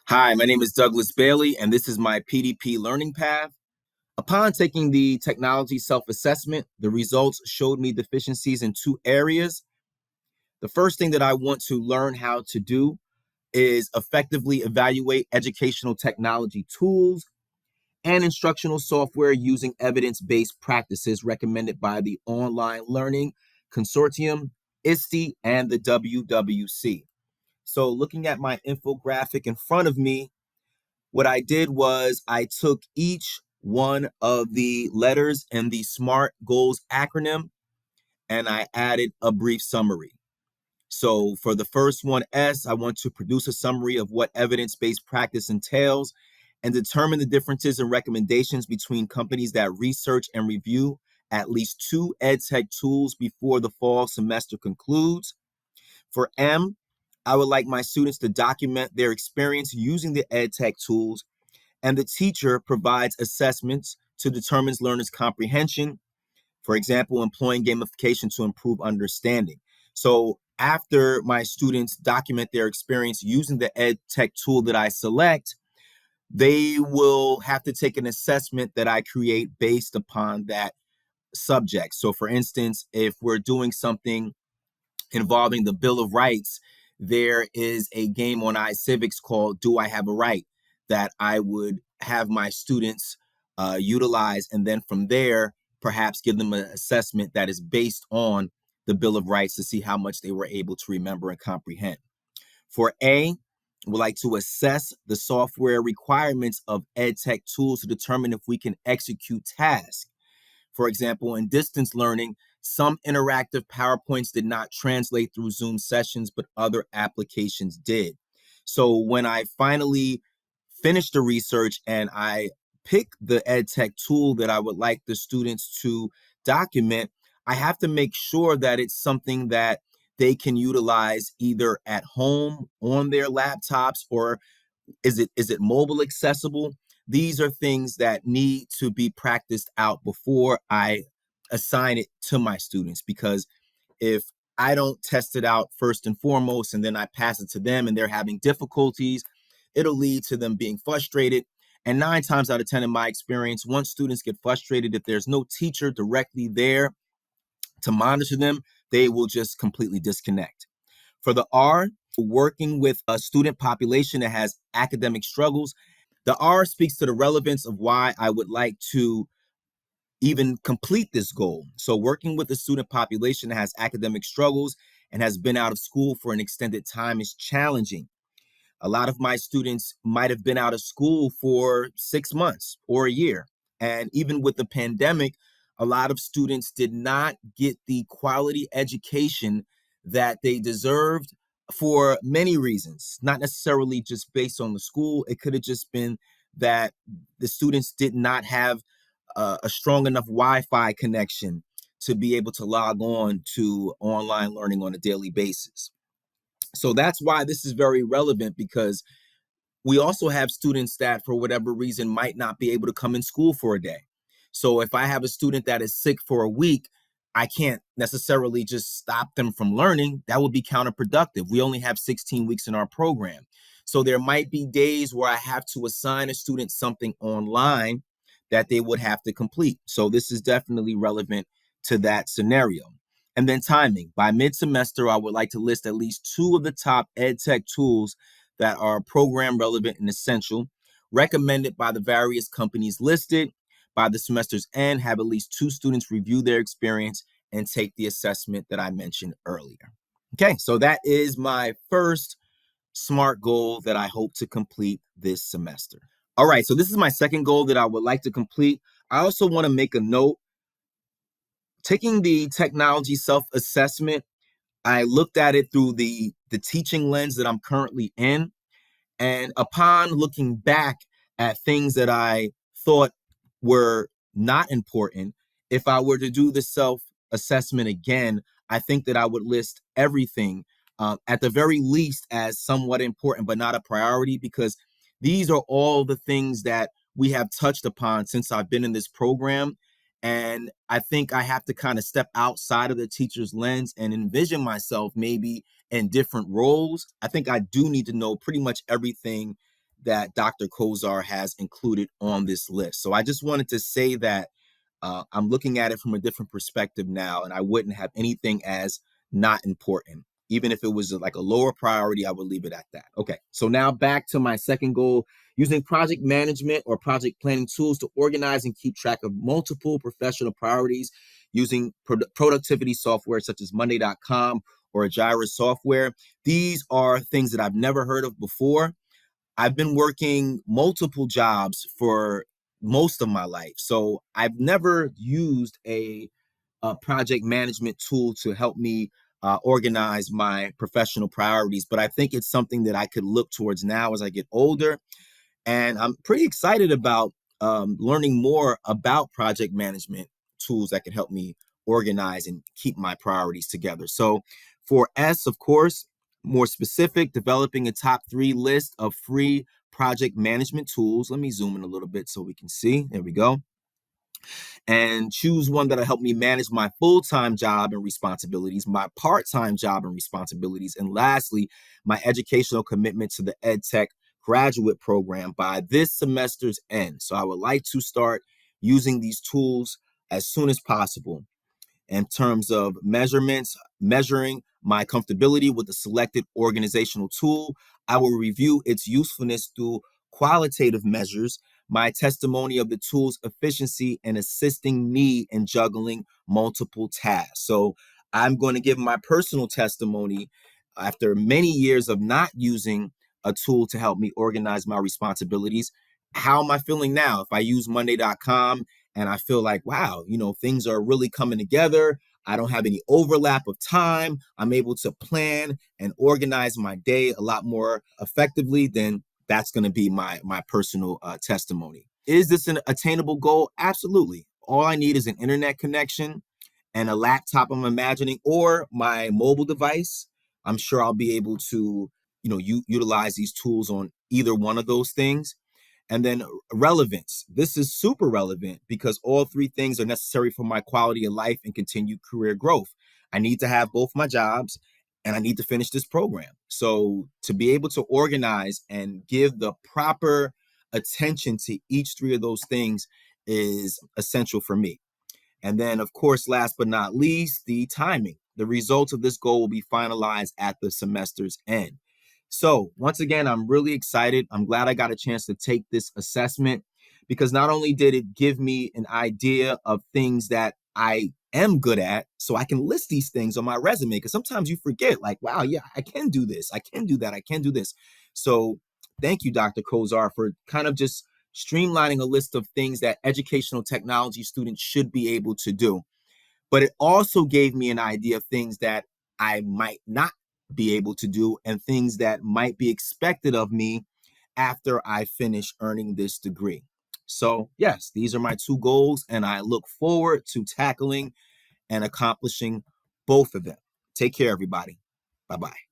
Hi, my name is Douglas Bailey, and this is my PDP learning path. Upon taking the technology self assessment, the results showed me deficiencies in two areas. The first thing that I want to learn how to do is effectively evaluate educational technology tools and instructional software using evidence based practices recommended by the Online Learning Consortium, ISTE, and the WWC. So, looking at my infographic in front of me, what I did was I took each one of the letters in the SMART goals acronym and I added a brief summary. So for the first one, S, I want to produce a summary of what evidence-based practice entails and determine the differences and recommendations between companies that research and review at least two EdTech tools before the fall semester concludes. For M, I would like my students to document their experience using the EdTech tools, and the teacher provides assessments to determine learners' comprehension, for example, employing gamification to improve understanding. So after my students document their experience using the ed tech tool that I select, they will have to take an assessment that I create based upon that subject. So for instance, if we're doing something involving the Bill of Rights, there is a game on iCivics called Do I Have a Right that I would have my students utilize. And then from there, perhaps give them an assessment that is based on the Bill of Rights to see how much they were able to remember and comprehend. For A, we like to assess the software requirements of EdTech tools to determine if we can execute tasks. For example, in distance learning, some interactive PowerPoints did not translate through Zoom sessions, but other applications did. So when I finally finished the research and I picked the EdTech tool that I would like the students to document, I have to make sure that it's something that they can utilize either at home on their laptops, or is it mobile accessible? These are things that need to be practiced out before I assign it to my students, because if I don't test it out first and foremost and then I pass it to them and they're having difficulties, it'll lead to them being frustrated. And 9 times out of 10 in my experience, once students get frustrated, if there's no teacher directly there to monitor them, they will just completely disconnect. For the R, working with a student population that has academic struggles, the R speaks to the relevance of why I would like to even complete this goal. So working with a student population that has academic struggles and has been out of school for an extended time is challenging. A lot of my students might have been out of school for 6 months or a year. And even with the pandemic, a lot of students did not get the quality education that they deserved for many reasons, not necessarily just based on the school. It could have just been that the students did not have a strong enough Wi-Fi connection to be able to log on to online learning on a daily basis. So that's why this is very relevant, because we also have students that for whatever reason might not be able to come in school for a day. So if I have a student that is sick for a week, I can't necessarily just stop them from learning. That would be counterproductive. We only have 16 weeks in our program. So there might be days where I have to assign a student something online that they would have to complete. So this is definitely relevant to that scenario. And then timing. By mid-semester, I would like to list at least 2 of the top EdTech tools that are program relevant and essential, recommended by the various companies listed. By the semester's end, have at least 2 students review their experience and take the assessment that I mentioned earlier. Okay, so that is my first SMART goal that I hope to complete this semester. All right, so this is my second goal that I would like to complete. I also want to make a note. Taking the technology self-assessment, I looked at it through the teaching lens that I'm currently in. And upon looking back at things that I thought were not important, if I were to do the self assessment again, I think that I would list everything at the very least as somewhat important, but not a priority, because these are all the things that we have touched upon since I've been in this program. And I think I have to kind of step outside of the teacher's lens and envision myself maybe in different roles. I think I do need to know pretty much everything that Dr. Kozar has included on this list. So I just wanted to say that I'm looking at it from a different perspective now, and I wouldn't have anything as not important. Even if it was like a lower priority, I would leave it at that. Okay, so now back to my second goal, using project management or project planning tools to organize and keep track of multiple professional priorities using productivity software such as Monday.com or Jira software. These are things that I've never heard of before. I've been working multiple jobs for most of my life. So I've never used a project management tool to help me organize my professional priorities. But I think it's something that I could look towards now as I get older. And I'm pretty excited about learning more about project management tools that can help me organize and keep my priorities together. So for S, of course, more specific, developing a top 3 list of free project management tools. Let me zoom in a little bit so we can see. There we go. And choose one that'll help me manage my full-time job and responsibilities, my part-time job and responsibilities, and lastly, my educational commitment to the EdTech graduate program by this semester's end. So I would like to start using these tools as soon as possible. In terms of measuring my comfortability with the selected organizational tool, I will review its usefulness through qualitative measures, my testimony of the tool's efficiency in assisting me in juggling multiple tasks. So I'm going to give my personal testimony after many years of not using a tool to help me organize my responsibilities. How am I feeling now? If I use Monday.com and I feel like, wow, things are really coming together. I don't have any overlap of time. I'm able to plan and organize my day a lot more effectively. Then that's going to be my personal testimony. Is this an attainable goal? Absolutely. All I need is an internet connection and a laptop, I'm imagining, or my mobile device. I'm sure I'll be able to, utilize these tools on either one of those things. And then relevance. This is super relevant because all 3 things are necessary for my quality of life and continued career growth. I need to have both my jobs and I need to finish this program. So to be able to organize and give the proper attention to each 3 of those things is essential for me. And then, of course, last but not least, the timing. The results of this goal will be finalized at the semester's end. So once again, I'm really excited. I'm glad I got a chance to take this assessment because not only did it give me an idea of things that I am good at, so I can list these things on my resume, because sometimes you forget, like, wow, yeah, I can do this. I can do that. I can do this. So thank you, Dr. Kozar, for kind of just streamlining a list of things that educational technology students should be able to do. But it also gave me an idea of things that I might not be able to do and things that might be expected of me after I finish earning this degree. So yes, these are my 2 goals, and I look forward to tackling and accomplishing both of them. Take care, everybody. Bye-bye.